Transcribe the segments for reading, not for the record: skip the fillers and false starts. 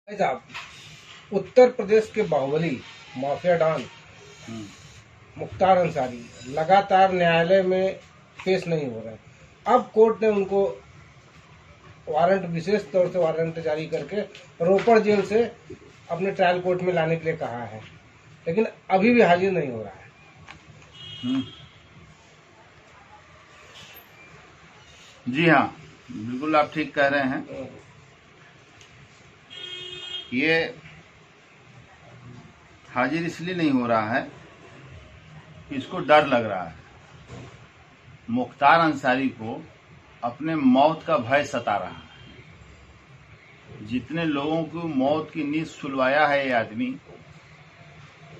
साहब, उत्तर प्रदेश के Baahubali mafia don Mukhtar Ansari लगातार न्यायालय में पेश नहीं हो रहे। अब कोर्ट ने उनको वारंट, विशेष तौर से वारंट जारी करके रोपड़ जेल से अपने ट्रायल कोर्ट में लाने के लिए कहा है, लेकिन अभी भी हाजिर नहीं हो रहा है। जी हाँ, बिल्कुल आप ठीक कह रहे हैं। ये हाजिर इसलिए नहीं हो रहा है कि इसको डर लग रहा है। मुख्तार अंसारी को अपने मौत का भय सता रहा है। जितने लोगों को मौत की नींद सुलवाया है ये आदमी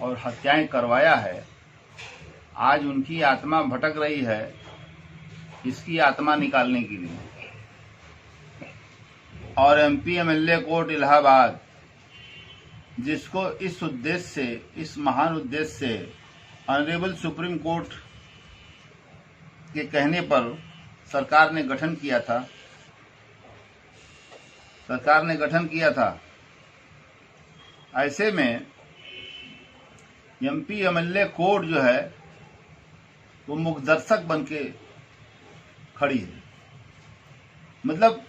और हत्याएं करवाया है, आज उनकी आत्मा भटक रही है इसकी आत्मा निकालने के लिए। और एमपी एमएलए कोर्ट इलाहाबाद, जिसको इस उद्देश्य से, इस महान उद्देश्य से ऑनरेबल सुप्रीम कोर्ट के कहने पर सरकार ने गठन किया था, ऐसे में एमपी एमएलए कोर्ट जो है वो मुखदर्शक बन के खड़ी है। मतलब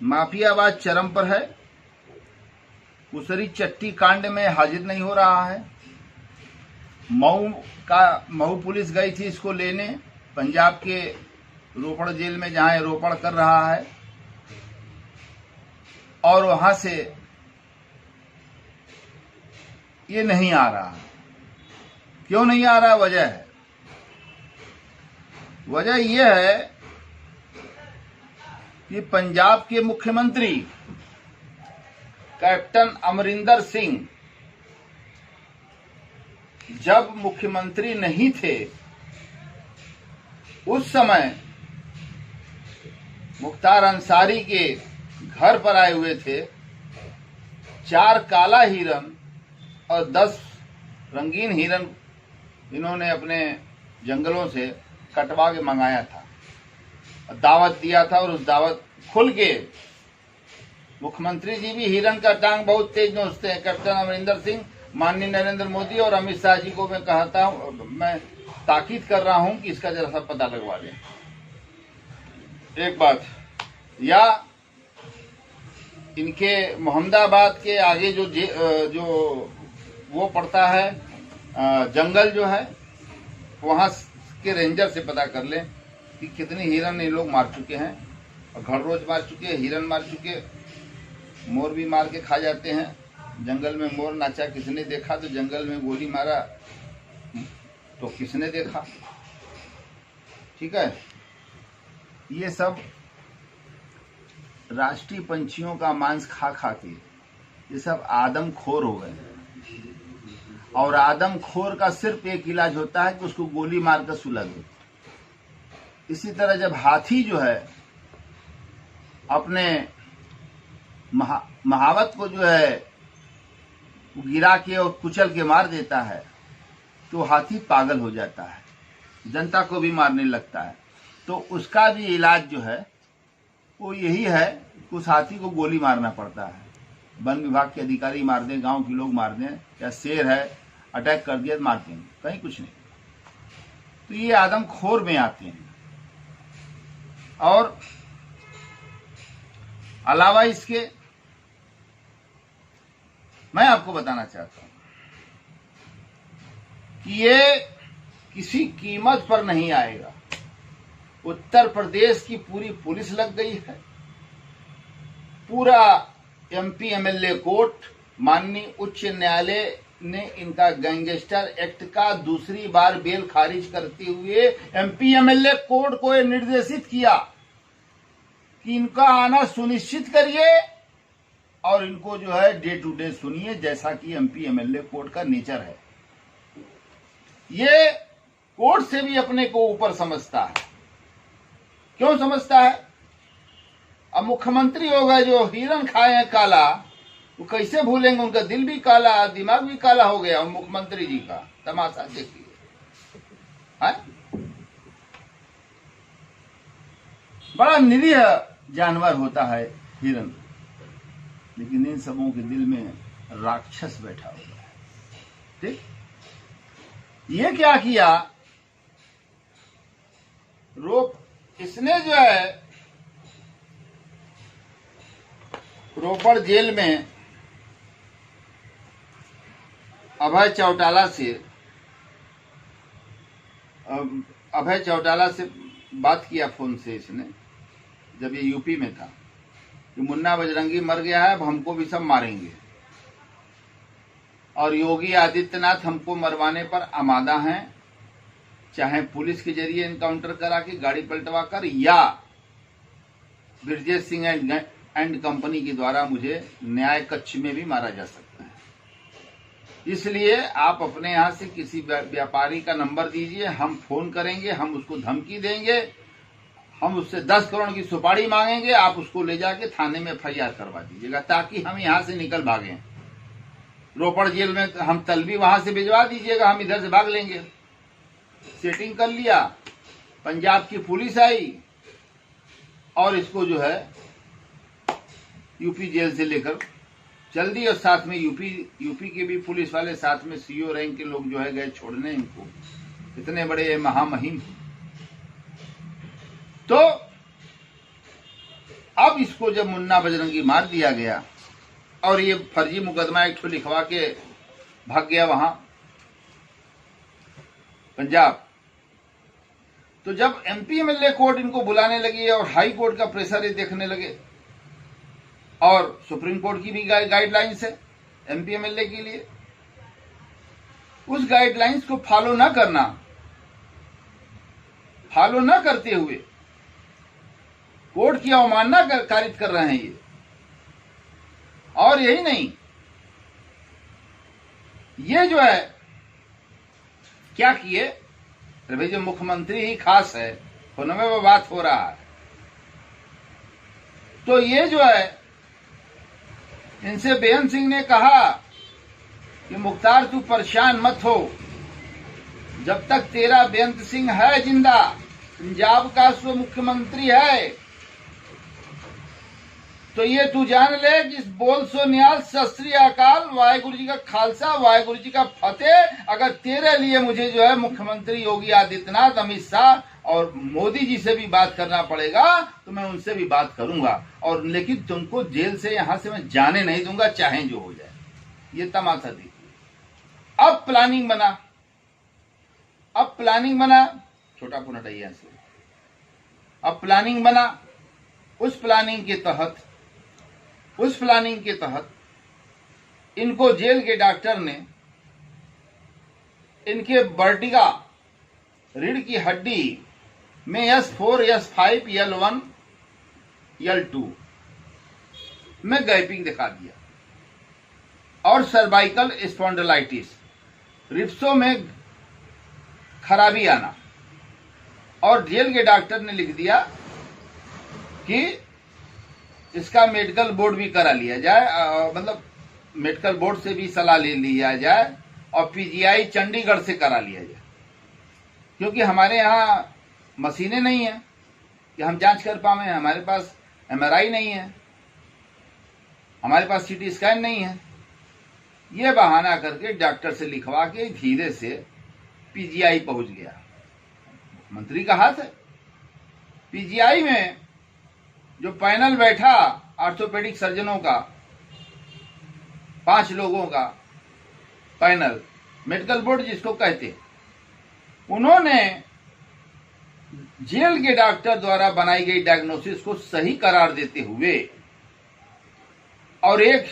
माफियावाद चरम पर है। उसरी चट्टी कांड में हाजिर नहीं हो रहा है। मऊ पुलिस गई थी इसको लेने, पंजाब के रोपड़ जेल में जहां रोपड़ कर रहा है, और वहां से ये नहीं आ रहा। क्यों नहीं आ रहा? वजह यह है कि पंजाब के मुख्यमंत्री कैप्टन अमरिंदर सिंह जब मुख्यमंत्री नहीं थे, उस समय मुख्तार अंसारी के घर पर आए हुए थे। 4 काला हिरन और 10 रंगीन हिरन इन्होंने अपने जंगलों से कटवा के मंगाया था, दावत दिया था, और उस दावत खुल के मुख्यमंत्री जी भी हिरन का टांग बहुत तेज नोचते हैं। कैप्टन अमरिंदर सिंह, माननीय नरेंद्र मोदी और अमित शाह जी को मैं ताकीद कर रहा हूं कि इसका जरा सा पता लगवा लें। एक बात, या इनके मोहम्मदाबाद के आगे जो वो पड़ता है जंगल जो है, वहां के रेंजर से पता कर लें कि कितनी हिरन ये लोग मार चुके हैं। और घड़रोज मार चुके, हिरन मार चुके, मोर भी मार के खा जाते हैं। जंगल में मोर नाचा किसने देखा? तो जंगल में गोली मारा तो किसने देखा? ठीक है, ये सब राष्ट्रीय पंछियों का मांस खा खा के ये सब आदमखोर हो गए। और आदमखोर का सिर्फ एक इलाज होता है कि उसको गोली मारकर सुला दो। इसी तरह जब हाथी जो है अपने महावत को जो है गिरा के और कुचल के मार देता है, तो हाथी पागल हो जाता है, जनता को भी मारने लगता है। तो उसका भी इलाज जो है वो यही है कि उस हाथी को गोली मारना पड़ता है। वन विभाग के अधिकारी मार दें, गांव के लोग मार दें, या शेर है अटैक कर दिया तो मार देंगे, कहीं कुछ नहीं। तो ये आदमखोर में आते हैं। और अलावा इसके मैं आपको बताना चाहता हूं कि ये किसी कीमत पर नहीं आएगा। उत्तर प्रदेश की पूरी पुलिस लग गई है, पूरा एमपी एमएलए कोर्ट, माननीय उच्च न्यायालय ने इनका गैंगस्टर एक्ट का दूसरी बार बेल खारिज करते हुए एमपी एमएलए कोर्ट को यह निर्देशित किया कि इनका आना सुनिश्चित करिए और इनको जो है डे टू डे सुनिए, जैसा कि एमपी एमएलए कोर्ट का नेचर है। ये कोर्ट से भी अपने को ऊपर समझता है। क्यों समझता है? अब मुख्यमंत्री होगा जो हिरन खाए हैं काला, वो कैसे भूलेंगे? उनका दिल भी काला, दिमाग भी काला हो गया। मुख्यमंत्री जी का तमाशा देखिए। बड़ा निरीह जानवर होता है हिरन। लेकिन इन सबों के दिल में राक्षस बैठा हुआ है। ठीक, ये क्या किया, इसने जो है रोपड़ जेल में अभय चौटाला से बात किया फोन से इसने, जब ये यूपी में था, कि मुन्ना बजरंगी मर गया है, अब हमको भी सब मारेंगे और योगी आदित्यनाथ हमको मरवाने पर आमादा हैं, चाहे पुलिस के जरिए इनकाउंटर करा के गाड़ी पलटवा कर, या ब्रजेश सिंह एंड कंपनी के द्वारा मुझे न्याय कक्ष में भी मारा जा सकता है। इसलिए आप अपने यहाँ से किसी व्यापारी का नंबर दीजिए, हम फोन करेंगे, हम उसको धमकी देंगे, हम उससे 10 करोड़ की सुपारी मांगेंगे, आप उसको ले जाके थाने में FIR करवा दीजिएगा, ताकि हम यहाँ से निकल भागें। रोपड़ जेल में हम तलबी वहां से भिजवा दीजिएगा, हम इधर से भाग लेंगे। सेटिंग कर लिया, पंजाब की पुलिस आई और इसको जो है यूपी जेल से लेकर चल दी, और साथ में यूपी के भी पुलिस वाले साथ में CO रैंक के लोग जो है गए छोड़ने इनको, इतने बड़े महामहिम। तो अब इसको जब मुन्ना बजरंगी मार दिया गया और ये फर्जी मुकदमा एक लिखवा के भाग गया वहां पंजाब, तो जब MP MLA कोर्ट इनको बुलाने लगी और हाई कोर्ट का प्रेशर ये देखने लगे, और सुप्रीम कोर्ट की भी गाइडलाइंस है MP MLA के लिए, उस गाइडलाइंस को फॉलो न करते हुए कोर्ट की अवमानना कारित कर रहे हैं ये। और यही नहीं, ये जो है क्या किए, भाई जो मुख्यमंत्री ही खास है, फोन में वो बात हो रहा है, तो ये जो है इनसे बेअंत सिंह ने कहा कि मुख्तार तू परेशान मत हो, जब तक तेरा बेअंत सिंह है जिंदा, पंजाब का स्व मुख्यमंत्री है, तो ये तू जान ले, जिस बोल सो न्याल, सत श्री अकाल, वाहेगुरु जी का खालसा, वाहेगुरु जी का फतेह। अगर तेरे लिए मुझे जो है मुख्यमंत्री योगी आदित्यनाथ, अमित शाह और मोदी जी से भी बात करना पड़ेगा तो मैं उनसे भी बात करूंगा, और लेकिन तुमको जेल से यहां से मैं जाने नहीं दूंगा, चाहे जो हो जाए। ये तमाशा देखिए। अब प्लानिंग बना, छोटा पुनटैया से, अब प्लानिंग बना। उस प्लानिंग के तहत इनको जेल के डॉक्टर ने इनके वर्टिगा, रीढ़ की हड्डी में S4, S5, L1, L2 में गैपिंग दिखा दिया, और सर्वाइकल स्पॉन्डिलाइटिस, रिप्सों में खराबी आना, और जेल के डॉक्टर ने लिख दिया कि इसका मेडिकल बोर्ड भी करा लिया जाए, मतलब मेडिकल बोर्ड से भी सलाह ले लिया जाए, और PGI चंडीगढ़ से करा लिया जाए, क्योंकि हमारे यहाँ मशीनें नहीं है कि हम जांच कर पाए, हमारे पास MRI नहीं है, हमारे पास CT स्कैन नहीं है। ये बहाना करके डॉक्टर से लिखवा के धीरे से PGI पहुंच गया। मंत्री का हाथ है। PGI में जो पैनल बैठा ऑर्थोपेडिक सर्जनों का, 5 लोगों का पैनल, मेडिकल बोर्ड जिसको कहते, उन्होंने जेल के डॉक्टर द्वारा बनाई गई डायग्नोसिस को सही करार देते हुए और एक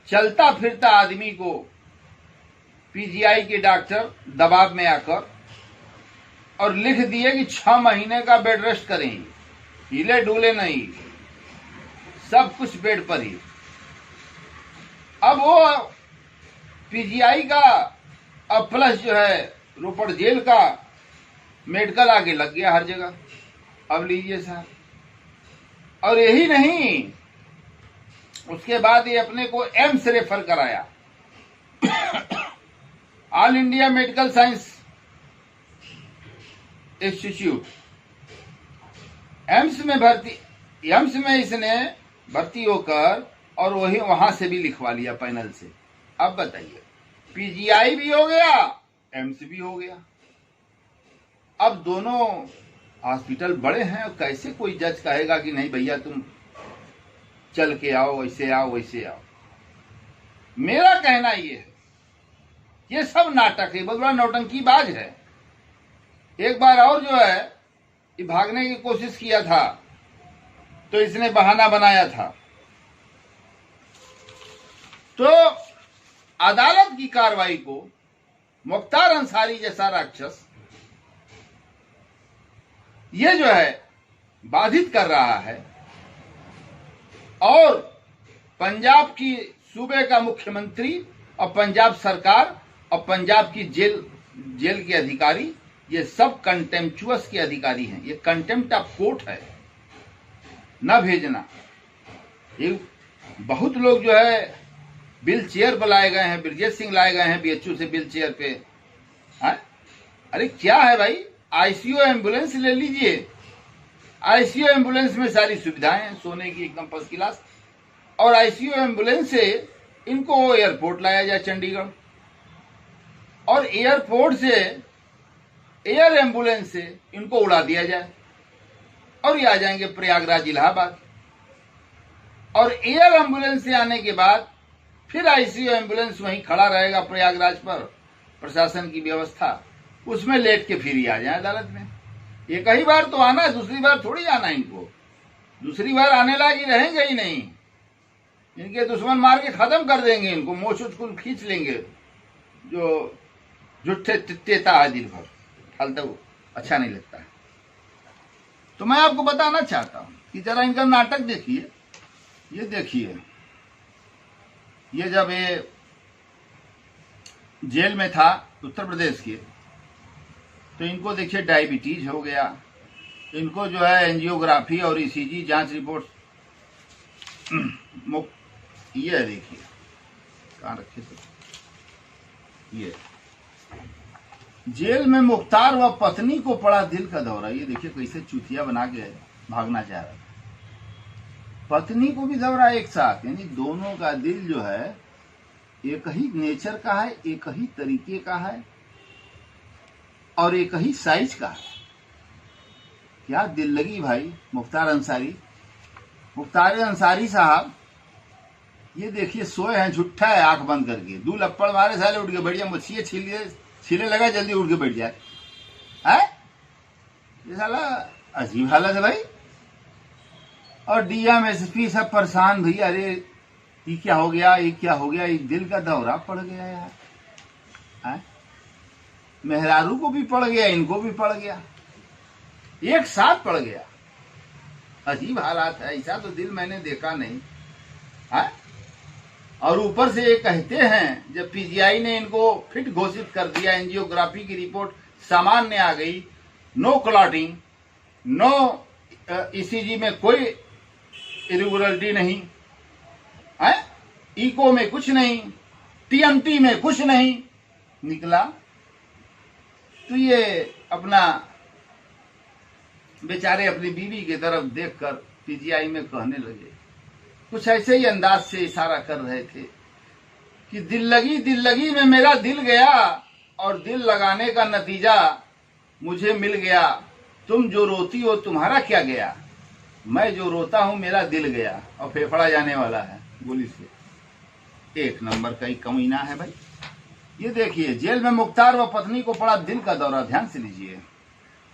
चलता फिरता आदमी को PGI के डॉक्टर दबाव में आकर और लिख दिए कि 6 महीने का बेड रेस्ट करें, हिले डुले नहीं, सब कुछ बेड पर ही। अब वो PGI का अब प्लस जो है रोपड़ जेल का मेडिकल आगे लग गया हर जगह। अब लीजिए साहब, और यही नहीं, उसके बाद ये अपने को एम्स रेफर कराया, all India medical science institute, AIIMS में इसने भर्ती होकर और वही वहां से भी लिखवा लिया पैनल से। अब बताइए, पीजीआई भी हो गया, एम्स भी हो गया। अब दोनों हॉस्पिटल बड़े हैं, और कैसे कोई जज कहेगा कि नहीं भैया तुम चल के आओ, ऐसे आओ वैसे आओ। मेरा कहना ये है, ये सब नाटक है, बहुत बड़ा नौटंकीबाज है। एक बार और जो है ये भागने की कोशिश किया था, तो इसने बहाना बनाया था। तो अदालत की कार्रवाई को मुख्तार अंसारी जैसा राक्षस ये जो है बाधित कर रहा है, और पंजाब की सूबे का मुख्यमंत्री और पंजाब सरकार और पंजाब की जेल के अधिकारी, ये सब कंटेम्पचुअस के अधिकारी हैं। ये कंटेम्प्ट ऑफ कोर्ट है, न भेजना। ये बहुत लोग जो है व्हील चेयर पर लाए गए हैं, ब्रजेश सिंह लाए गए हैं बीएचयू से व्हील चेयर पे। अरे क्या है भाई, आईसीयू एम्बुलेंस ले लीजिए। आईसीयू एम्बुलेंस में सारी सुविधाएं हैं, सोने की एकदम फर्स्ट क्लास। और आईसीयू एम्बुलेंस से इनको एयरपोर्ट लाया जाए चंडीगढ़, और एयरपोर्ट से एयर एम्बुलेंस से इनको उड़ा दिया जाए, और ये आ जाएंगे प्रयागराज इलाहाबाद। और एयर एम्बुलेंस से आने के बाद फिर आईसीयू एम्बुलेंस वहीं खड़ा रहेगा प्रयागराज पर, प्रशासन की व्यवस्था, उसमें लेट के फिर ही आ जाए अदालत में। ये कई बार तो आना है, दूसरी बार थोड़ी आना है इनको। दूसरी बार आने लायक रहेंगे ही नहीं, इनके दुश्मन मार के खत्म कर देंगे इनको, मोछ उचकुल खींच लेंगे। जो जुट्ठे तित्तेता है दिन भर, फालतू अच्छा नहीं लगता है। तो मैं आपको बताना चाहता हूं कि जरा इनका नाटक देखिए। ये देखिए, ये जब ये जेल में था उत्तर प्रदेश के, तो इनको देखिए डायबिटीज हो गया, इनको जो है एंजियोग्राफी और ईसीजी जांच रिपोर्ट ये देखिए कहाँ रखे थे। ये जेल में मुख्तार व पत्नी को पड़ा दिल का दौरा। ये देखिए कैसे चूतिया बना के भागना चाह रहा था। पत्नी को भी दौरा एक साथ, यानी दोनों का दिल जो है एक ही नेचर का है, एक ही तरीके का है, और एक ही साइज का है। क्या दिल लगी भाई मुख्तार अंसारी। मुख्तार अंसारी साहब ये देखिए सोए हैं, झुट्ठा है, आंख बंद करके, 2 लप्पड़ मारे साले उठ के बैठ जाए, मछिए छीले लगा जल्दी उठ के बैठ जाए। ये साला अजीब हालत है भाई। और डीएम एसपी सब परेशान भैया, अरे ये क्या हो गया, ये क्या हो गया, ये दिल का दौरा पड़ गया यार। मेहरारू को भी पड़ गया, इनको भी पड़ गया, एक साथ पड़ गया। अजीब हालात है, ऐसा तो दिल मैंने देखा नहीं है। और ऊपर से ये कहते हैं जब पीजीआई ने इनको फिट घोषित कर दिया, एंजियोग्राफी की रिपोर्ट सामान्य आ गई, नो क्लॉटिंग, नो ईसीजी में कोई इरेगुलरिटी नहीं है, इको में कुछ नहीं, टीएमटी में कुछ नहीं निकला। तो ये अपना बेचारे अपनी बीवी की तरफ देखकर पीजीआई में कहने लगे, कुछ ऐसे ही अंदाज से इशारा कर रहे थे कि दिल लगी में मेरा दिल गया, और दिल लगाने का नतीजा मुझे मिल गया। तुम जो रोती हो तुम्हारा क्या गया, मैं जो रोता हूं मेरा दिल गया। और फेफड़ा जाने वाला है गोली से। एक नंबर का ही कमीना है भाई। ये देखिए, जेल में मुख्तार व पत्नी को पड़ा दिल का दौरा। ध्यान से लीजिए,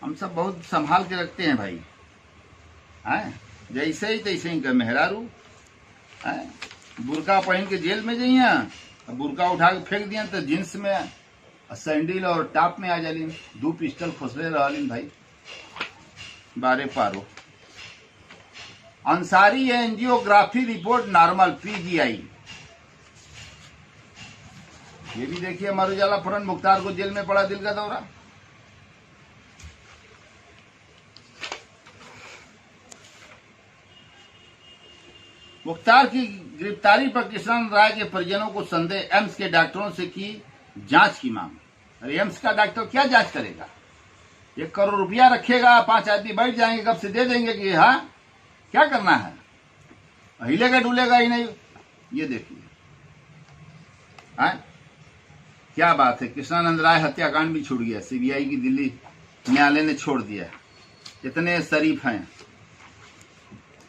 हम सब बहुत संभाल के रखते हैं भाई, जैसे ही तैसे ही मेहरारू बुरका पहन के जेल में जाइए, बुरका उठा के फेंक दिया तो जींस में सैंडल और टॉप में आ जालिन, 2 पिस्टल खोसले रहलिन भाई, बारे पारो। Ansari angiography report normal, PGI. ये भी देखिए, अमर उजाला फ्रंट, मुख्तार को जेल में पड़ा दिल का दौरा। मुख्तार की गिरफ्तारी पर किशन राय के परिजनों को संदेह, एम्स के डॉक्टरों से की जांच की मांग। अरे एम्स का डॉक्टर क्या जांच करेगा, 1 करोड़ रुपया रखेगा, 5 आदमी बैठ जाएंगे, कब से दे देंगे कि हाँ क्या करना है, हिलेगा डुलेगा ही नहीं। ये देखिए, क्या बात है। कृष्णानंद राय हत्याकांड भी छूट गया, सीबीआई की दिल्ली न्यायालय ने छोड़ दिया। इतने शरीफ हैं।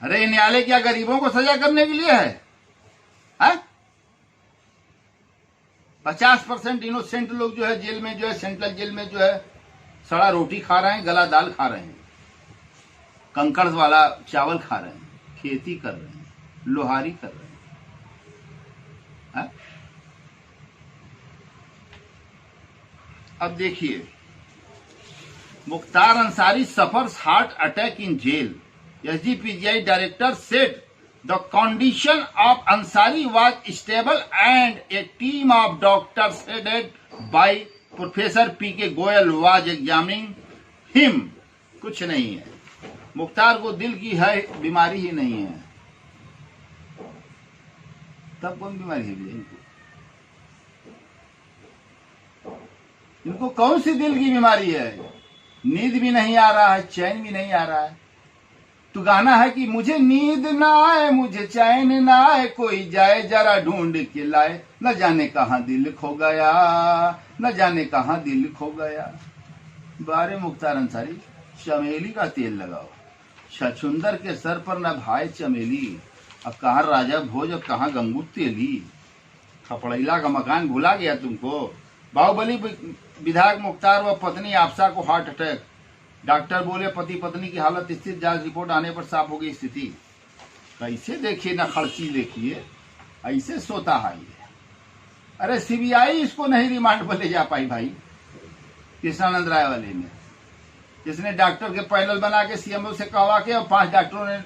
अरे न्यायालय क्या गरीबों को सजा करने के लिए है? 50% इनोसेंट लोग जो है जेल में, जो है सेंट्रल जेल में जो है सड़ा रोटी खा रहे हैं, गला दाल खा रहे हैं, कंकड़ वाला चावल खा रहे हैं, खेती कर रहे हैं, लोहारी कर रहे हैं। अब देखिए, Mukhtar Ansari suffers heart attack in jail. SGPGI director said the condition of Ansari was stable and a team of doctors headed by Professor P.K. Goyal was examining him। कुछ नहीं है, मुख्तार को दिल की है बीमारी ही नहीं है। तब कौन बीमारी है भैया इनको कौन सी दिल की बीमारी है? नींद भी नहीं आ रहा है, चैन भी नहीं आ रहा है। तो गाना है कि मुझे नींद ना आए, मुझे चैन ना आए, कोई जाए जरा ढूंढ के लाए, न जाने कहां दिल खो गया, न जाने कहां दिल खो गया। बारे मुख्तार अंसारी, चमेली का तेल लगाओ, छछुंदर के सर पर न भाई चमेली। अब कहाँ राजा भोज, अब कहाँ गंगू तेली। खपड़ैला का मकान भुला गया तुमको। बाहुबली विधायक मुख्तार व पत्नी आपसा को हार्ट अटैक। डॉक्टर बोले पति पत्नी की हालत स्थिर, जांच रिपोर्ट आने पर साफ होगी स्थिति। कैसे देखिए ना, खर्ची देखिए, ऐसे सोता है ये। अरे सीबीआई इसको नहीं रिमांड पर ले जा पाई भाई, कृष्णानंद राय वाले ने। इसने डॉक्टर के पैनल बना के सीएमओ से कहवा के, और 5 डॉक्टरों ने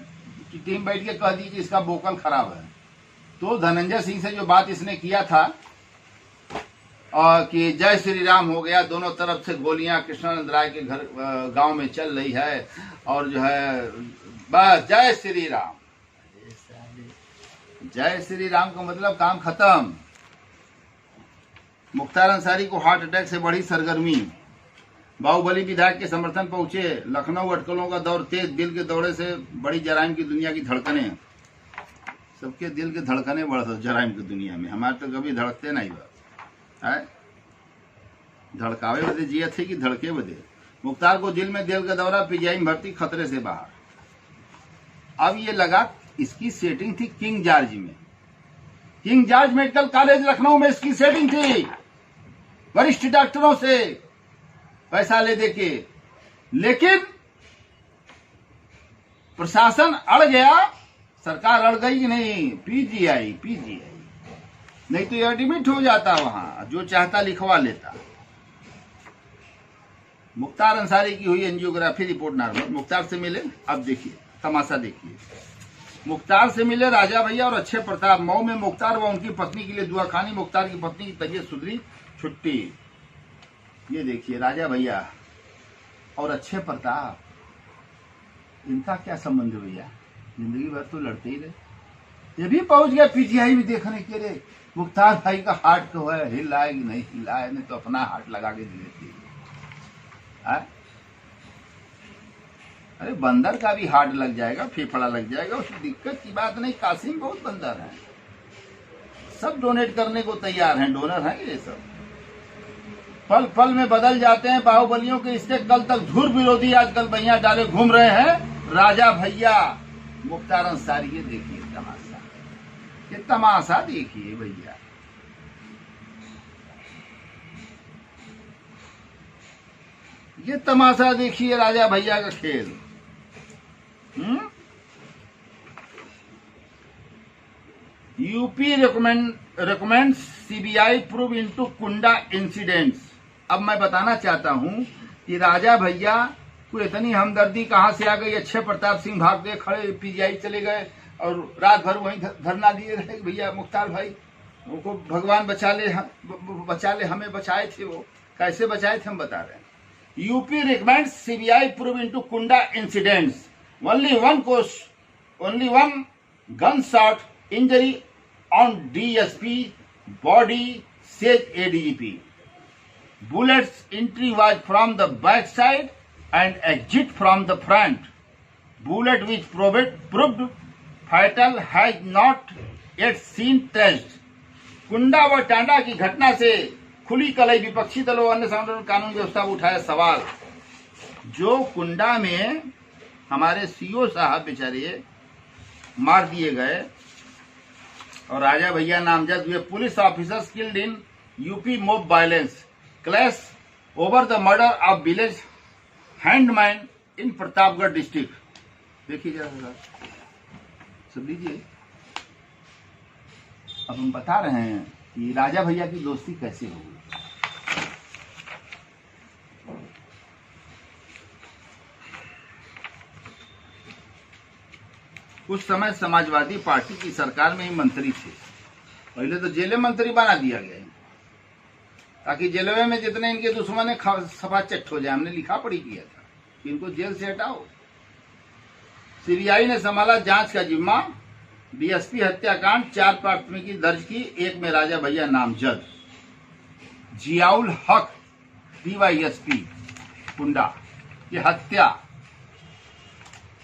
की टीम बैठ के कह दी कि इसका बोकल खराब है। तो धनंजय सिंह से जो बात इसने किया था और कि जय श्री राम हो गया, दोनों तरफ से गोलियां कृष्णानंद राय के घर गांव में चल रही है, और जो है बस जय श्री राम, जय श्री राम का मतलब काम खत्म। मुख्तार अंसारी को हार्ट अटैक से बढ़ी सरगर्मी। बाहुबली विधायक के समर्थन पहुंचे। लखनऊ अटकलों का दौर तेज, दिल के दौरे से बड़ी जराइम की दुनिया की धड़कने। सबके दिल के धड़कने बढ़ जराइम की दुनिया में, हमारे तो कभी धड़कते नहीं बा है। धड़कावे बदे जिया थे कि धड़के बदे। मुख्तार को दिल में दिल का दौरा, पीजीआई में भर्ती, खतरे से बाहर। अब ये लगा इसकी सेटिंग थी किंग जॉर्ज में, king George medical college Lucknow में इसकी सेटिंग थी, वरिष्ठ डॉक्टरों से पैसा ले दे के। लेकिन प्रशासन अड़ गया, सरकार अड़ गई कि नहीं, पीजीआई नहीं तो एडमिट हो जाता वहां, जो चाहता लिखवा लेता। मुख्तार अंसारी की हुई एंजियोग्राफी रिपोर्ट नॉर्मल। मुख्तार से मिले, अब देखिए तमाशा देखिए। मुख्तार से मिले राजा भैया और अच्छे प्रताप। मऊ में मुख्तार व उनकी पत्नी के लिए दुआ खानी। मुख्तार की पत्नी की तबीयत सुधरी, छुट्टी। ये देखिए राजा भैया और अच्छे प्रताप, इनका क्या संबंध भैया? जिंदगी भर तो लड़ते ही रहे। ये भी पहुंच गया पीजीआई में देखने के लिए मुख्तार भाई का हार्ट तो है, हिला है कि नहीं हिला है, नहीं तो अपना हार्ट लगा के दे देती है। अरे बंदर का भी हार्ट लग जाएगा, फेफड़ा लग जाएगा, उसकी दिक्कत की बात नहीं। कासिम बहुत बंदर है, सब डोनेट करने को तैयार हैं, डोनर हैं ये सब। पल पल में बदल जाते हैं बाहुबलियों के रिश्ते। कल तक धुर विरोधी, आजकल भैया डाले घूम रहे हैं राजा भैया। मुख्तार अंसारी, ये देखिए तमाशा, ये तमाशा देखिए भैया। ये तमाशा देखिए राजा भैया का खेल। UP recommends CBI probe into Kunda incidents. अब मैं बताना चाहता हूं कि राजा भैया को इतनी हमदर्दी कहां से आ गई। अच्छे प्रताप सिंह भाग गए, खड़े पीजीआई चले गए और रात भर वहीं धरना दिए रहे। भैया मुख्तार भाई उनको भगवान बचा ले, हमें बचाए थे। वो कैसे बचाए थे हम बता रहे हैं। UP recommends CBI probe into Kunda incidents. Only one gun shot injury on DSP body, says ADGP. Bullets entry was from the back side and exit from the front. Bullet which proved fatal has not at scene test. Kunda व टांडा की घटना से खुली कलई, विपक्षी दलों अन्य संगठनों कानून व्यवस्था को उठाया सवाल। जो कुंडा में हमारे सीओ साहब बेचारे मार दिए गए और राजा भैया नामजद हुए police officers killed in UP mob violence clash over the murder of village handman in Pratapgarh district. देखिए जरा सब लीजिए। अब हम बता रहे हैं कि राजा भैया की दोस्ती कैसे होगी। उस समय समाजवादी पार्टी की सरकार में ही मंत्री थे। पहले तो जेल मंत्री बना दिया गया ताकि जेलवे में जितने इनके दुश्मन है सफा चट हो जाए। हमने लिखा पढ़ी किया था कि इनको जेल से हटाओ। सीबीआई ने संभाला जांच का जिम्मा। डीएसपी हत्याकांड 4 प्राथमिकी दर्ज की, एक में राजा भैया नामजद। जियाउल हक डीवाईएसपी कुंडा की हत्या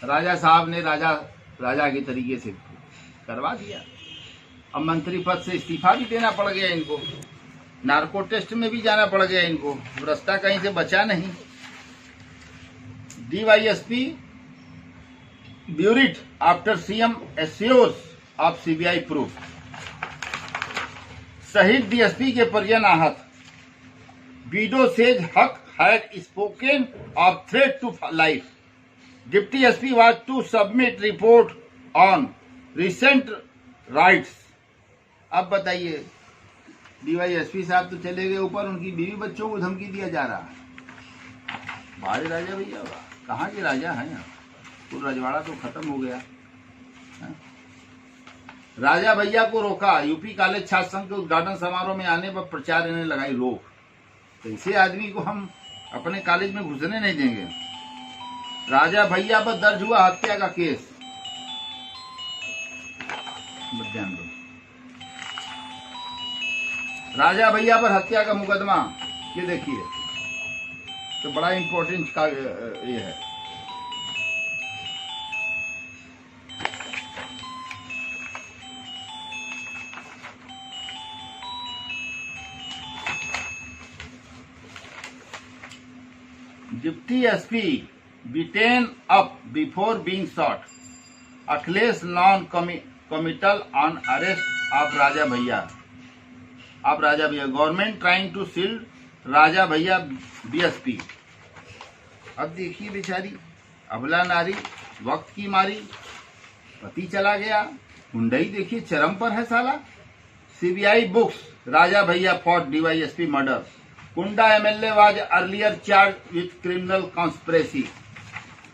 राजा साहब ने राजा के तरीके से करवा दिया। अब मंत्री पद से इस्तीफा भी देना पड़ गया इनको, नार्को टेस्ट में भी जाना पड़ गया इनको, रास्ता कहीं से बचा नहीं। DYSP buried after CM assures of CBI probe. शहीद डीएसपी के परिजन आहत। Widow says Haq had spoken of threat to life. Deputy SP was to submit report on recent riots. अब बताइए, डीवाईएसपी साहब तो चले गए ऊपर, उनकी बीवी बच्चों को धमकी दिया जा रहा है। भाई राजा भैया कहाँ के राजा हैं? तो रजवाड़ा तो खत्म हो गया है? राजा भैया को रोका। यूपी कॉलेज छात्र संघ के उद्घाटन समारोह में आने पर प्रचार ने लगाई रोक। तो ऐसे आदमी को हम अपने कॉलेज में घुसने नहीं देंगे। राजा भैया पर दर्ज हुआ हत्या का केस। ध्यान दो, राजा भैया पर हत्या का मुकदमा। ये देखिए तो बड़ा इंपॉर्टेंट का ये है। Deputy SP beaten up before being shot. Achilles non-committal on arrest of Raja Bhaiya. अब राजा भैया गवर्नमेंट ट्राइंग टू शिल्ड राजा भैया बीएसपी। अब देखिए बेचारी अबला नारी, वक्त की मारी, पति चला गया, हुंडई देखिए चरम पर है साला। CBI books Raja Bhaiya for DYSP murder. Kunda MLA was earlier charge with criminal conspiracy.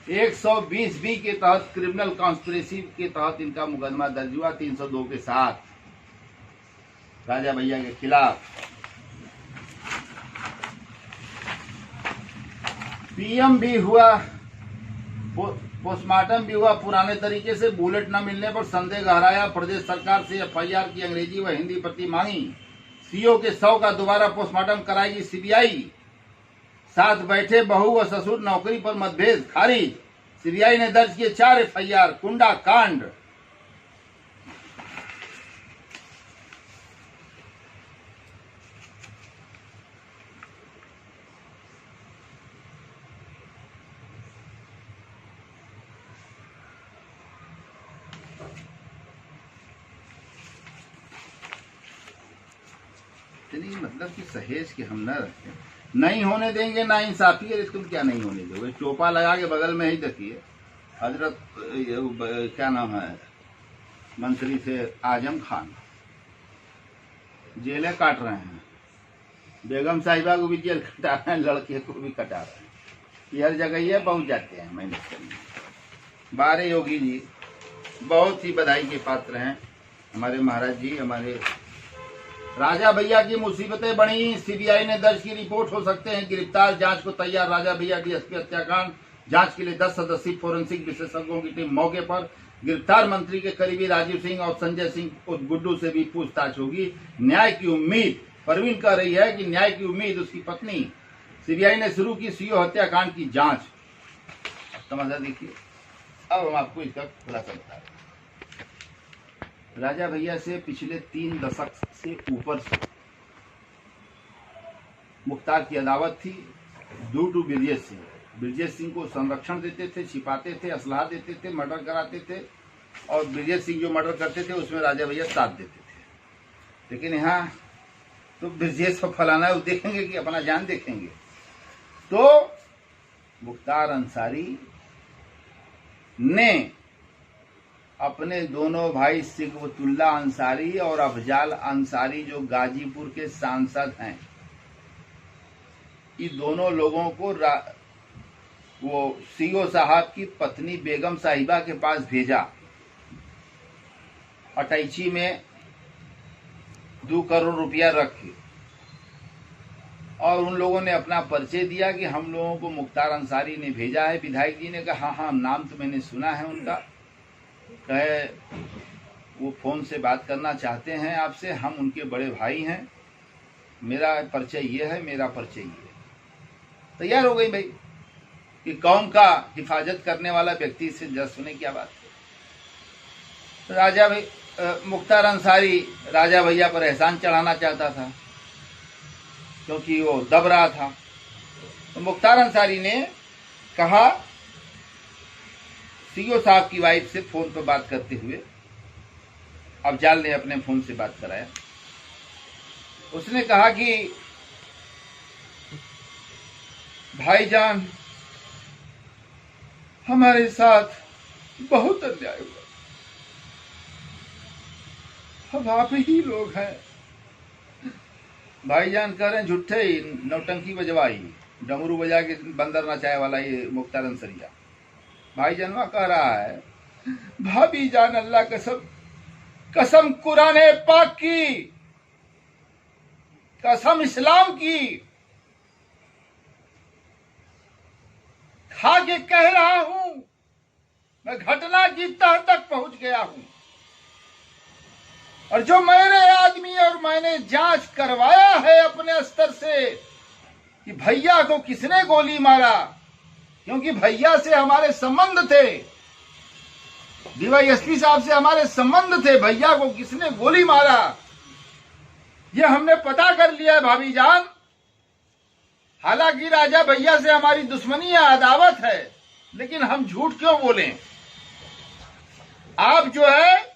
120 B के तहत क्रिमिनल कॉन्स्पिरेसी के तहत इनका मुकदमा दर्ज हुआ 302 के साथ राजा भैया के खिलाफ। पीएम भी हुआ, पोस्टमार्टम भी हुआ पुराने तरीके से। बुलेट न मिलने पर संदेह गहराया। प्रदेश सरकार से एफआईआर की अंग्रेजी व हिंदी प्रति मांगी। सीओ के 100 का दोबारा पोस्टमार्टम कराएगी सीबीआई। साथ बैठे बहू व ससुर नौकरी पर मतभेद खारिज। सीबीआई ने दर्ज किए 4 एफआईआर कुंडा कांड। मतलब कि सहेज के हम न रखें, नहीं होने देंगे ना इंसाफी है। इसको क्या नहीं होने दोगे? चोपा लगा के बगल में ही देखिए हजरत क्या नाम है मंत्री से आजम खान जेलें काट रहे हैं। बेगम साहिबा को भी जेल कटा रहे हैं, लड़के को भी कटा रहे हैं। ये हर जगह ये पहुंच जाते हैं मेहनत करने। बारे योगी जी बहुत ही बधाई के पात्र हैं हमारे महाराज जी। हमारे राजा भैया की मुसीबतें बढ़ी। सीबीआई ने दर्ज की रिपोर्ट हो सकते हैं गिरफ्तार। जांच को तैयार राजा भैया डीएसपी हत्याकांड। जांच के लिए 10 सदस्यीय फोरेंसिक विशेषज्ञों की टीम मौके पर। गिरफ्तार मंत्री के करीबी राजीव सिंह और संजय सिंह उर्फ गुड्डू से भी पूछताछ होगी। न्याय की उम्मीद, परवीन कह रही है कि न्याय की उम्मीद उसकी पत्नी। सीबीआई ने शुरू की सीओ हत्याकांड की जांच। समझा देखिए, अब हम आपको इसका खुलासा बता रहे हैं। राजा भैया से पिछले 3 दशक से ऊपर से मुख्तार की अदावत थी ड्यू टू ब्रजेश सिंह। ब्रजेश सिंह को संरक्षण देते थे, छिपाते थे, असलाह देते थे, मर्डर कराते थे, और ब्रजेश सिंह जो मर्डर करते थे उसमें राजा भैया साथ देते थे। लेकिन यहाँ तो ब्रजेश को फलाना है, वो देखेंगे कि अपना जान देखेंगे। तो मुख्तार अंसारी ने अपने दोनों भाई सिगवतुल्ला अंसारी और अफजाल अंसारी जो गाजीपुर के सांसद हैं, ये दोनों लोगों को वो सीओ साहब की पत्नी बेगम साहिबा के पास भेजा। अटैची में 2 करोड़ रुपया रख के, और उन लोगों ने अपना परिचय दिया कि हम लोगों को मुख्तार अंसारी ने भेजा है। विधायक जी ने कहा हाँ नाम तो मैंने सुना है उनका, कहे वो फोन से बात करना चाहते हैं आपसे, हम उनके बड़े भाई हैं, मेरा परिचय ये है, मेरा परिचय ये है। तैयार हो गई भाई कि कौम का हिफाजत करने वाला व्यक्ति से जज सुने क्या बात है। राजा भाई मुख्तार अंसारी राजा भैया पर एहसान चढ़ाना चाहता था क्योंकि वो दब रहा था। तो मुख्तार अंसारी ने कहा सीओ साहब की वाइफ से फोन पर बात करते हुए, अफजाल ने अपने फोन से बात कराया। उसने कहा कि भाईजान हमारे साथ बहुत अन्याय हुआ, अब आप ही लोग हैं। भाईजान कह रहे हैं झूठे ही नौटंकी बजवाई, डमरू बजा के बंदर नचाए वाला ये मुख्तार अंसरिया। भाईजानवा कह रहा है भाभी जान अल्लाह कसम, कसम कुरान पाक की, कसम इस्लाम की, खा के कह रहा हूं, मैं घटना की तह तक पहुंच गया हूं, और जो मेरे आदमी और मैंने जांच करवाया है अपने स्तर से कि भैया को किसने गोली मारा, क्योंकि भैया से हमारे संबंध थे, डीवाईएसपी साहब से हमारे संबंध थे, भैया को किसने गोली मारा ये हमने पता कर लिया है भाभी जान। हालांकि राजा भैया से हमारी दुश्मनी या अदावत है, लेकिन हम झूठ क्यों बोलें। आप जो है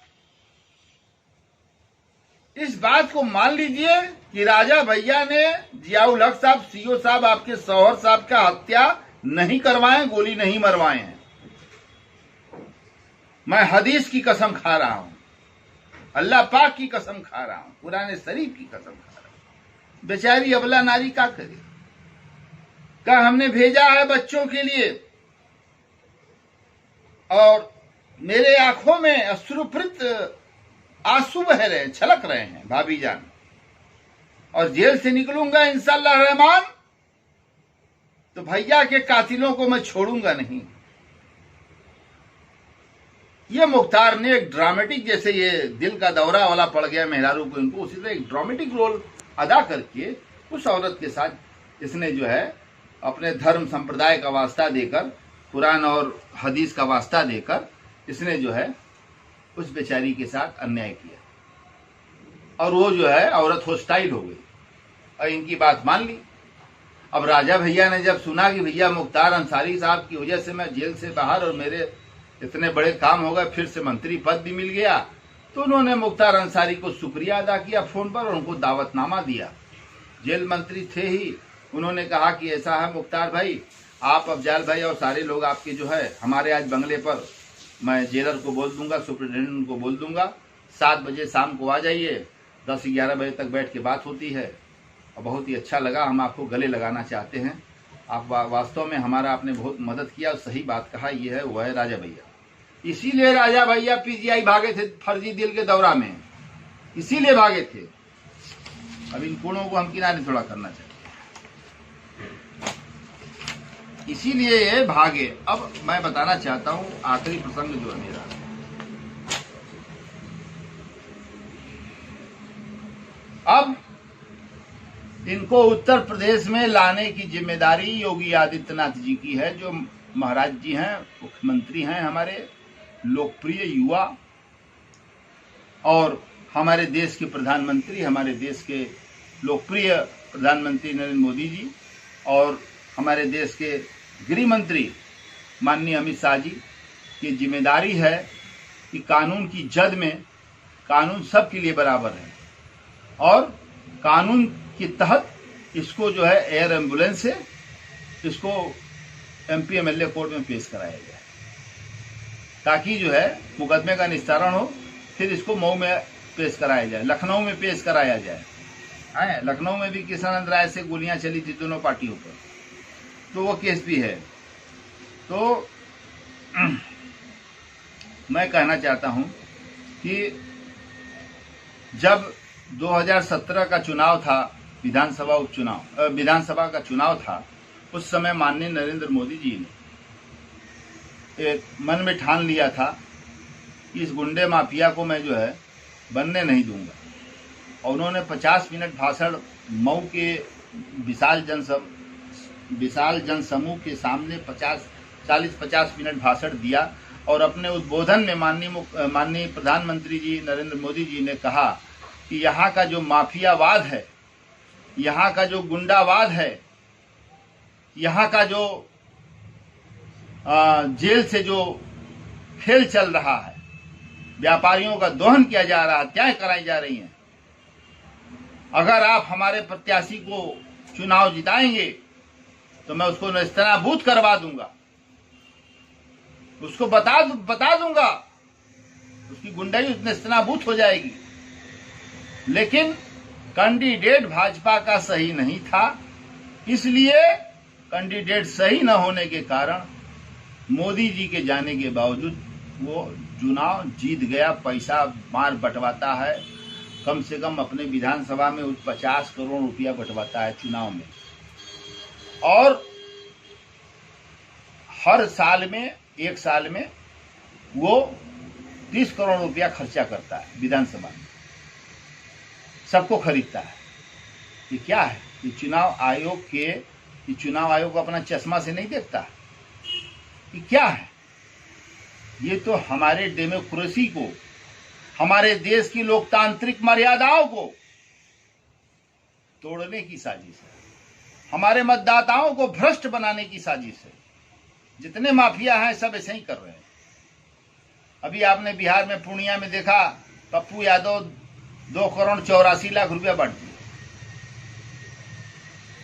इस बात को मान लीजिए कि राजा भैया ने जियाउल हक साहब सीओ साहब आपके शौहर साहब का हत्या नहीं करवाए, गोली नहीं मरवाए हैं। मैं हदीस की कसम खा रहा हूं, अल्लाह पाक की कसम खा रहा हूं, कुरान शरीफ की कसम खा रहा हूं। बेचारी अबला नारी क्या करे, क्या हमने भेजा है बच्चों के लिए, और मेरे आंखों में अश्रुप्रित आंसू बह रहे हैं, छलक रहे हैं भाभी जान, और जेल से निकलूंगा इंशाअल्लाह रहमान तो भैया के कातिलों को मैं छोड़ूंगा नहीं। ये मुख्तार ने एक ड्रामेटिक, जैसे ये दिल का दौरा वाला पड़ गया मेहरारू को इनको, उसी तरह एक ड्रामेटिक रोल अदा करके उस औरत के साथ इसने जो है अपने धर्म संप्रदाय का वास्ता देकर, कुरान और हदीस का वास्ता देकर इसने जो है उस बेचारी के साथ अन्याय किया, और वो जो है औरत होस्टाइल हो गई और इनकी बात मान ली। अब राजा भैया ने जब सुना कि भैया मुख्तार अंसारी साहब की वजह से मैं जेल से बाहर और मेरे इतने बड़े काम हो गए, फिर से मंत्री पद भी मिल गया, तो उन्होंने मुख्तार अंसारी को शुक्रिया अदा किया फोन पर और उनको दावतनामा दिया। जेल मंत्री थे ही, उन्होंने कहा कि ऐसा है मुख्तार भाई, आप अफजाल भाई और सारे लोग आपके जो है हमारे आज बंगले पर, मैं जेलर को बोल दूंगा, सुपरिटेंडेंट को बोल दूंगा, 7 बजे शाम को आ जाइए, 10-11 बजे तक बैठ के बात होती है, और बहुत ही अच्छा लगा, हम आपको गले लगाना चाहते हैं, आप वास्तव में हमारा आपने बहुत मदद किया, और सही बात कहा, ये है वह है राजा भैया। इसीलिए राजा भैया पीजीआई भागे थे फर्जी दिल के दौरा में, इसीलिए भागे थे। अब इन कोणों को हम किनारे थोड़ा करना चाहिए, इसीलिए ये भागे। अब मैं बताना चाहता हूं आखिरी प्रसंग जो है मेरा, अब इनको उत्तर प्रदेश में लाने की जिम्मेदारी योगी आदित्यनाथ जी की है, जो महाराज जी हैं, मुख्यमंत्री हैं, हमारे लोकप्रिय युवा, और हमारे देश के प्रधानमंत्री, हमारे देश के लोकप्रिय प्रधानमंत्री नरेंद्र मोदी जी और हमारे देश के गृह मंत्री माननीय अमित शाह जी की जिम्मेदारी है कि कानून की जद में कानून सबके लिए बराबर है और कानून के तहत इसको जो है एयर एम्बुलेंस से इसको एमपी एमएलए कोर्ट में पेश कराया जाए ताकि जो है मुकदमे का निस्तारण हो, फिर इसको मऊ में पेश कराया जाए, लखनऊ में पेश कराया जाए। लखनऊ में भी किशनानंद राय से गोलियां चली थी दोनों पार्टियों पर, तो वो केस भी है। तो मैं कहना चाहता हूं कि जब 2017 का चुनाव था, विधानसभा का चुनाव था, उस समय माननीय नरेंद्र मोदी जी ने एक मन में ठान लिया था कि इस गुंडे माफिया को मैं जो है बनने नहीं दूंगा, और उन्होंने 50 मिनट भाषण मऊ के विशाल जनसमूह के सामने 40-50 मिनट भाषण दिया और अपने उद्बोधन में माननीय प्रधानमंत्री जी नरेंद्र मोदी जी ने कहा कि यहाँ का जो माफियावाद है, यहाँ का जो गुंडावाद है, यहाँ का जो जेल से जो खेल चल रहा है, व्यापारियों का दोहन किया जा रहा है, हत्याएं कराई जा रही हैं, अगर आप हमारे प्रत्याशी को चुनाव जिताएंगे तो मैं उसको नेस्तनाबूद करवा दूंगा, उसको बता दूंगा, उसकी गुंडाई नेस्तनाबूद हो जाएगी। लेकिन कैंडिडेट भाजपा का सही नहीं था, इसलिए कैंडिडेट सही न होने के कारण मोदी जी के जाने के बावजूद वो चुनाव जीत गया। पैसा मार बंटवाता है, कम से कम अपने विधानसभा में 50 करोड़ रुपया बंटवाता है चुनाव में, और हर साल में, एक साल में वो 30 करोड़ रुपया खर्चा करता है विधानसभा में, सबको खरीदता है। ये क्या है? ये चुनाव आयोग अपना चश्मा से नहीं देखता। ये क्या है? ये तो हमारे डेमोक्रेसी को, हमारे देश की लोकतांत्रिक मर्यादाओं को तोड़ने की साजिश है, हमारे मतदाताओं को भ्रष्ट बनाने की साजिश है। जितने माफिया हैं सब ऐसे ही कर रहे हैं। अभी आपने बिहार में पूर्णिया में देखा, पप्पू यादव 2 करोड़ 84 लाख रुपया बांट दिए,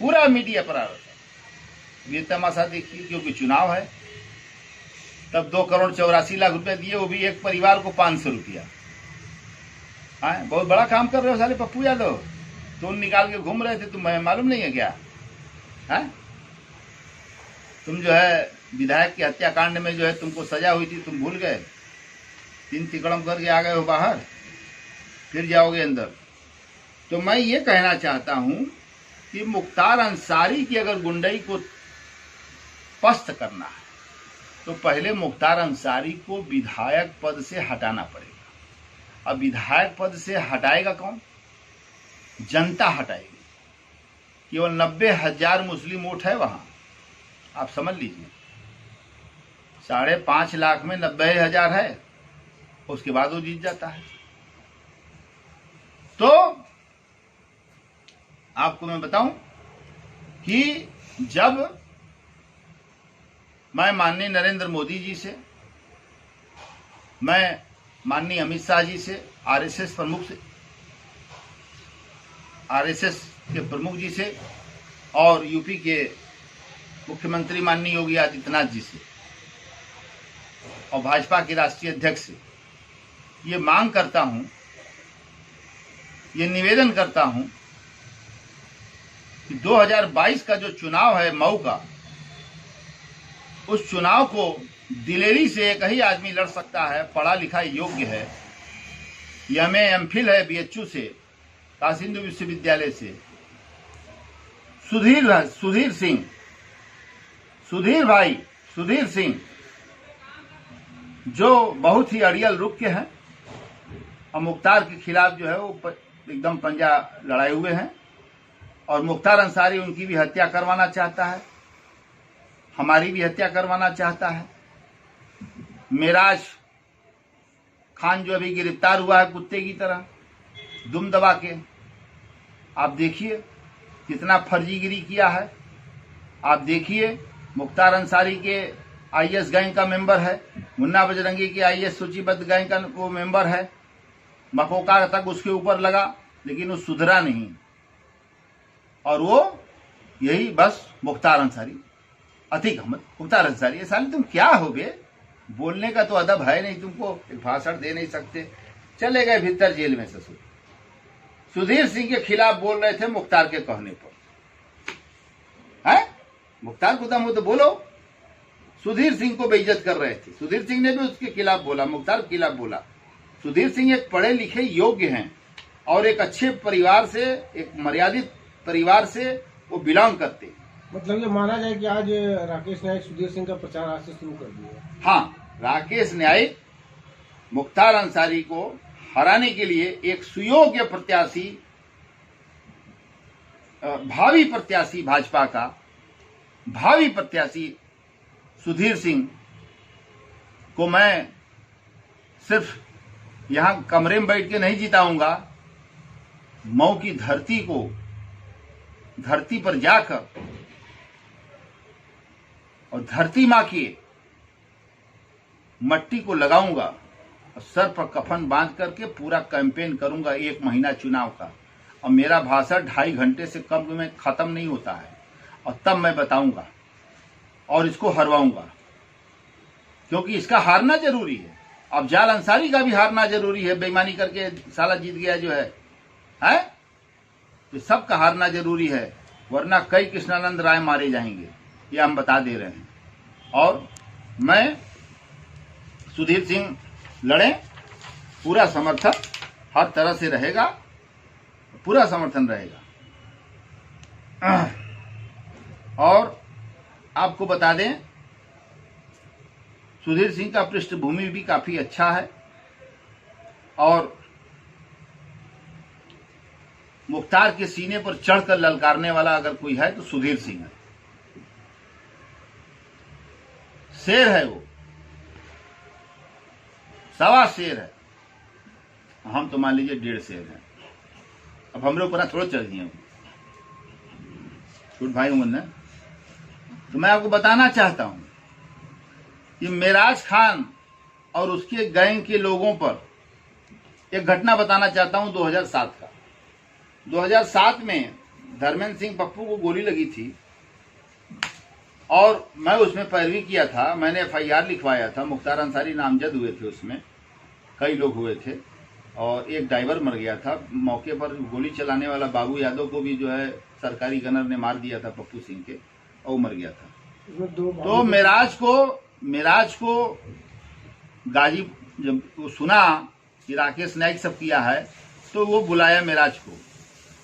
पूरा मीडिया पर आ रहा था। ये तमाशा देखिए, क्योंकि चुनाव है, तब 2 करोड़ 84 लाख रुपया दिए, वो भी एक परिवार को 500 रुपया। बहुत बड़ा काम कर रहे हो साले पप्पू यादव, तुम निकाल के घूम रहे थे, तुम्हें मालूम नहीं है क्या? तुम जो है विधायक की हत्याकांड में जो है तुमको सजा हुई थी, तुम भूल गए, 3 तिकड़म करके आ गए हो बाहर, फिर जाओगे अंदर। तो मैं ये कहना चाहता हूं कि मुख्तार अंसारी की अगर गुंडई को पस्त करना है तो पहले मुख्तार अंसारी को विधायक पद से हटाना पड़ेगा। अब विधायक पद से हटाएगा कौन? जनता हटाएगी। केवल 90,000 मुस्लिम वोट है वहां, आप समझ लीजिए। 5.5 लाख में 90,000 है, उसके बाद वो जीत जाता है। तो आपको मैं बताऊं कि जब मैं माननीय नरेंद्र मोदी जी से, मैं माननीय अमित शाह जी से, आरएसएस के प्रमुख जी से और यूपी के मुख्यमंत्री माननीय योगी आदित्यनाथ जी से और भाजपा के राष्ट्रीय अध्यक्ष से ये मांग करता हूं, ये निवेदन करता हूं कि 2022 का जो चुनाव है मऊ का, उस चुनाव को दिलेरी से एक ही आदमी लड़ सकता है, पढ़ा लिखा योग्य है, एमए एमफिल है बीएचयू से, काशी हिंदू विश्वविद्यालय से, सुधीर सिंह जो बहुत ही अड़ियल रुख के हैं और मुख्तार के खिलाफ जो है वो एकदम पंजा लड़ाए हुए हैं, और मुख्तार अंसारी उनकी भी हत्या करवाना चाहता है, हमारी भी हत्या करवाना चाहता है। मेराज खान जो अभी गिरफ्तार हुआ है कुत्ते की तरह दुम दबा के, आप देखिए कितना फर्जीगिरी किया है। आप देखिए मुख्तार अंसारी के आईएएस गैंग का मेंबर है, मुन्ना बजरंगी के आईएएस सूचीबद्ध गैंग का वो मेंबर है, मकोका तक उसके ऊपर लगा लेकिन वो सुधरा नहीं। और वो यही बस मुख्तार अंसारी, अतीक अहमद, मुख्तार अंसारी, ये साले तुम क्या हो बे? बोलने का तो अदब है नहीं, तुमको एक भाषण दे नहीं सकते। चले गए भीतर जेल में ससुर। सुधीर सिंह के खिलाफ बोल रहे थे मुख्तार के कहने पर, है मुख्तार को तो बोलो। सुधीर सिंह को बेइज्जत कर रहे थे, सुधीर सिंह ने भी उसके खिलाफ बोला, मुख्तार के खिलाफ बोला। सुधीर सिंह एक पढ़े लिखे योग्य हैं और एक अच्छे परिवार से, एक मर्यादित परिवार से वो बिलोंग करते। मतलब ये माना जाए कि आज राकेश नायक सुधीर सिंह का प्रचार आज से शुरू कर दिया। हाँ, राकेश नायक मुख्तार अंसारी को हराने के लिए एक सुयोग्य प्रत्याशी, भावी प्रत्याशी, भाजपा का भावी प्रत्याशी सुधीर सिंह को मैं सिर्फ यहां कमरे में बैठ के नहीं जिताऊंगा, मऊ की धरती पर जाकर और धरती मां की मट्टी को लगाऊंगा और सर पर कफन बांध करके पूरा कैंपेन करूंगा 1 महीना चुनाव का। और मेरा भाषण 2.5 घंटे से कम में खत्म नहीं होता है और तब मैं बताऊंगा और इसको हरवाऊंगा, क्योंकि इसका हारना जरूरी है। अब जाल अंसारी का भी हारना जरूरी है, बेईमानी करके साला जीत गया जो है तो सबका हारना जरूरी है, वरना कई कृष्णानंद राय मारे जाएंगे, ये हम बता दे रहे हैं। और मैं सुधीर सिंह लड़े, पूरा समर्थन हर तरह से रहेगा, पूरा समर्थन रहेगा। और आपको बता दें सुधीर सिंह का पृष्ठभूमि भी काफी अच्छा है और मुख्तार के सीने पर चढ़कर ललकारने वाला अगर कोई है तो सुधीर सिंह है। शेर है वो, सवा शेर है, हम तो मान लीजिए 1.5 शेर है। अब हमरे ऊपर थोड़ा चढ़ दिए छोट भाई उमर ने। तो मैं आपको बताना चाहता हूं कि मेराज खान और उसके गैंग के लोगों पर एक घटना बताना चाहता हूं 2007 का। 2007 में धर्मेंद्र सिंह पप्पू को गोली लगी थी और मैं उसमें पैरवी किया था, मैंने FIR लिखवाया था। मुख्तार अंसारी नामजद हुए थे, उसमें कई लोग हुए थे और एक ड्राइवर मर गया था मौके पर। गोली चलाने वाला बाबू यादव को भी जो है सरकारी गनर ने मार दिया था पप्पू सिंह के, और मर गया था। तो मेराज को गाजी जब वो सुना कि राकेश नायक सब किया है तो वो बुलाया मेराज को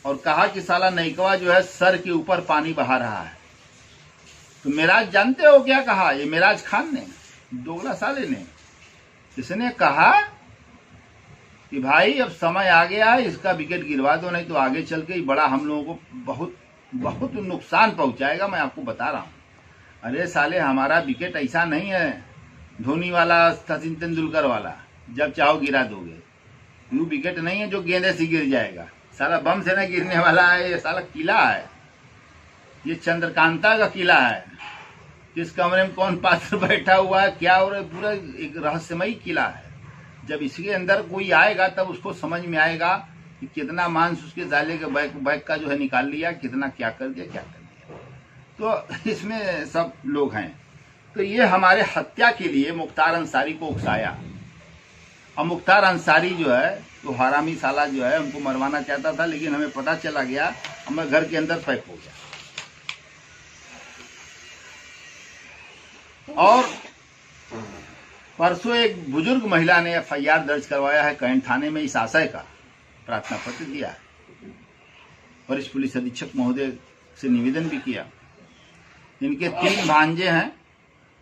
और कहा कि साला नायकवा जो है सर के ऊपर पानी बहा रहा है। तो मेराज जानते हो क्या कहा? ये मेराज खान ने, दोगला साले ने, इसने कहा कि भाई अब समय आ गया है, इसका विकेट गिरवा दो, नहीं तो आगे चल के बड़ा हम लोगों को बहुत बहुत नुकसान पहुंचाएगा, मैं आपको बता रहा हूं। अरे साले, हमारा विकेट ऐसा नहीं है धोनी वाला, सचिन तेंदुलकर वाला, जब चाहो गिरा दोगे। यू विकेट नहीं है जो गेंदे से गिर जाएगा, साला बम से न गिरने वाला है। ये साला किला है, ये चंद्रकांता का किला है। किस कमरे में कौन पात्र बैठा हुआ है, क्या हो रहा है, पूरा एक रहस्यमयी किला है। जब इसके अंदर कोई आएगा तब उसको समझ में आएगा कि कितना मांस उसके जाले के बैग का जो है निकाल लिया, कितना क्या कर दिया, क्या कर दिया। तो इसमें सब लोग हैं। तो ये हमारे हत्या के लिए मुख्तार अंसारी को उकसाया। अब मुख्तार अंसारी जो है तो हरामी साला जो है हमको मरवाना चाहता था, लेकिन हमें पता चला गया, हमें घर के अंदर पैक हो गया। और परसों एक बुजुर्ग महिला ने FIR दर्ज करवाया है कैंट थाने में, इस आशय का प्रार्थना पत्र दिया है। वरिष्ठ पुलिस अधीक्षक महोदय से निवेदन भी किया। इनके 3 भांजे हैं,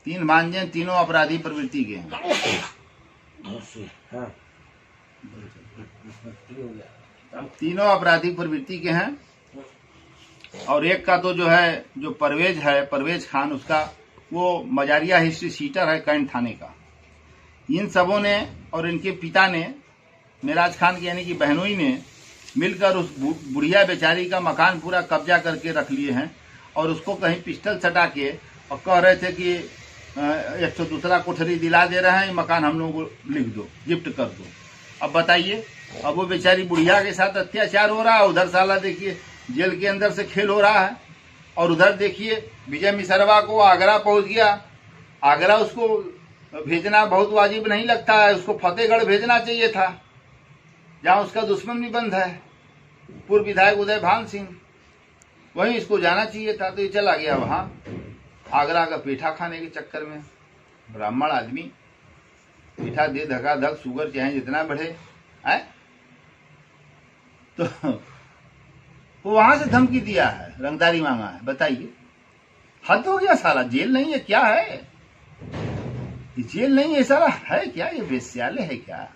3 भांजे, तीनों अपराधी प्रवृत्ति के हैं। तीनों अपराधी प्रवृत्ति के हैं। और एक का तो जो है, जो परवेज है, परवेज खान, उसका वो मजारिया हिस्ट्री सीटर है कैंट थाने का। इन सबों ने और इनके पिता ने, मेराज खान की यानी कि बहनोई ने मिलकर उस बुढ़िया बेचारी का मकान पूरा कब्जा करके रख लिए हैं और उसको कहीं पिस्टल सटा के और कह रहे थे कि 102 कोठरी दिला दे रहे हैं, मकान हम लोगों को लिख दो, गिफ्ट कर दो। अब बताइए, अब वो बेचारी बुढ़िया के साथ अत्याचार हो रहा है, उधर साला देखिए जेल के अंदर से खेल हो रहा है, और उधर देखिए विजय मिश्रवा को आगरा पहुंच गया। आगरा उसको भेजना बहुत वाजिब नहीं लगता है, उसको फतेहगढ़ भेजना चाहिए था जहां उसका दुश्मन भी बंद है, पूर्व विधायक उदय भान सिंह, वहीं इसको जाना चाहिए था। तो ये चला गया वहां आगरा का पेठा खाने के चक्कर में। ब्राह्मण आदमी पेठा दे धका धक, शुगर चाहे जितना बढ़े है, तो वहां से धमकी दिया है, रंगदारी मांगा है। बताइए, हद हो गया साला। जेल नहीं है क्या है? जेल नहीं है साला, है क्या? ये वेश्यालय है क्या?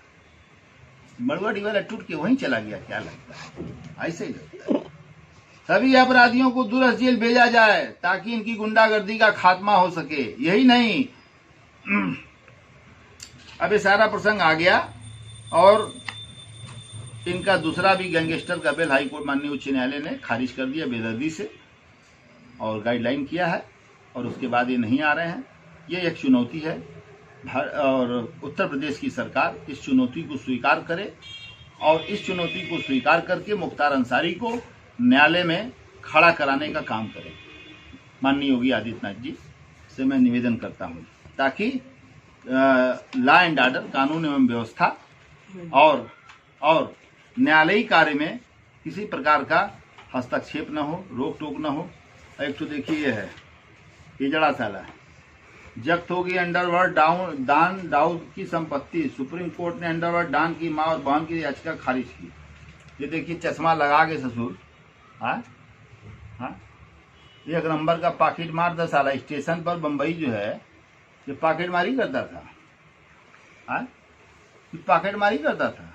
मड़ुआ वाला टूट के वहीं चला गया क्या? लगता है ऐसे ही लगता है। सभी अपराधियों को दूरस्थ जेल भेजा जाए ताकि इनकी गुंडागर्दी का खात्मा हो सके। यही नहीं, अब ये सारा प्रसंग आ गया और इनका दूसरा भी गैंगस्टर का बिल हाईकोर्ट माननीय उच्च न्यायालय ने खारिज कर दिया बेदर्दी से और गाइडलाइन किया है, और उसके बाद ये नहीं आ रहे हैं। ये एक चुनौती है और उत्तर प्रदेश की सरकार इस चुनौती को स्वीकार करे और इस चुनौती को स्वीकार करके मुख्तार अंसारी को न्यायालय में खड़ा कराने का काम करे। माननीय योगी आदित्यनाथ जी से मैं निवेदन करता हूँ ताकि लॉ एंड ऑर्डर, कानून एवं व्यवस्था और न्यायालयी कार्य में किसी प्रकार का हस्तक्षेप न हो, रोक टोक न हो। एक तो देखिए ये है हिजड़ा साला, जब्त होगी अंडरवर्ल्ड दान दाऊद की संपत्ति। सुप्रीम कोर्ट ने अंडरवर्ल्ड दान की मां और बहन की याचिका खारिज की। ये देखिए चश्मा लगा के ससुर, हाँ, एक नंबर का पॉकेट मार था साला। स्टेशन पर बंबई जो है ये पॉकेट मारी करता था, हाँ, पॉकेट मारी करता था,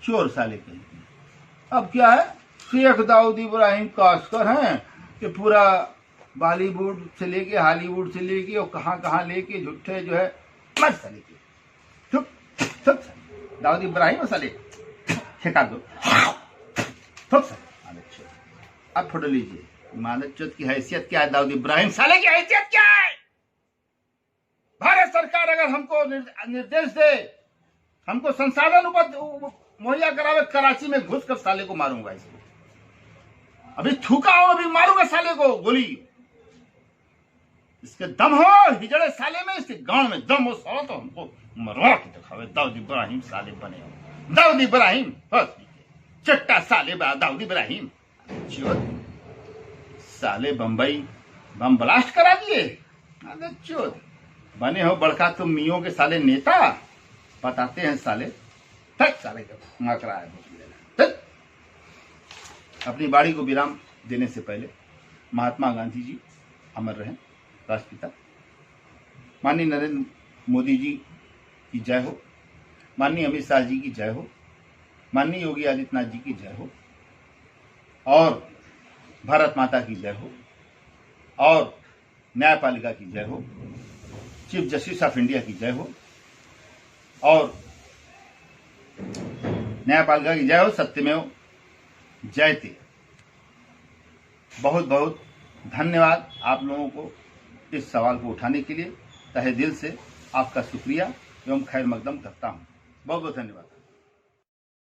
चोर साले कहीं। अब क्या है, शेख दाऊद इब्राहिम कास्कर हैं कि पूरा बॉलीवुड से लेके हॉलीवुड से लेके और कहाँ लेके झूठे जो है मत साले के चुप चुप दाऊद इब्राहिम साले ठेका दो चुप साले। अब फोटो लीजिए, मादक चौथ की हैसियत क्या है? दाऊद इब्राहिम साले की हैसियत क्या है? भारत सरकार अगर हमको निर्देश दे, हमको संसाधन मुहैया करावे, कराची में घुस कर साले को मारूंगा। इसको अभी थूका हो, अभी मारूंगा साले को गोली। इसके दम हो हिजड़े साले में, इसके गांव में दम हो साला तो हमको मरवा के दिखावे। दाऊद इब्राहिम साले बने हो, दाऊद इब्राहिम चट्टा साले दाऊद इब्राहिम साले बंबई बम ब्लास्ट करा दिए। बने हो बड़का तुम मियों के साले नेता, बताते हैं साले तक साले मकरा है। अपनी बाड़ी को विराम देने से पहले महात्मा गांधी जी अमर रहें, राष्ट्रपिता। माननीय नरेंद्र मोदी जी की जय हो, माननीय अमित शाह जी की जय हो, माननीय योगी आदित्यनाथ जी की जय हो, और भारत माता की जय हो, और न्यायपालिका की जय हो, चीफ जस्टिस ऑफ इंडिया की जय हो, और न्यायपालिका की जय हो, सत्यमेव जयते। बहुत बहुत धन्यवाद आप लोगों को इस सवाल को उठाने के लिए। तहे दिल से आपका शुक्रिया एवं खैर मकदम करता हूँ। बहुत बहुत धन्यवाद।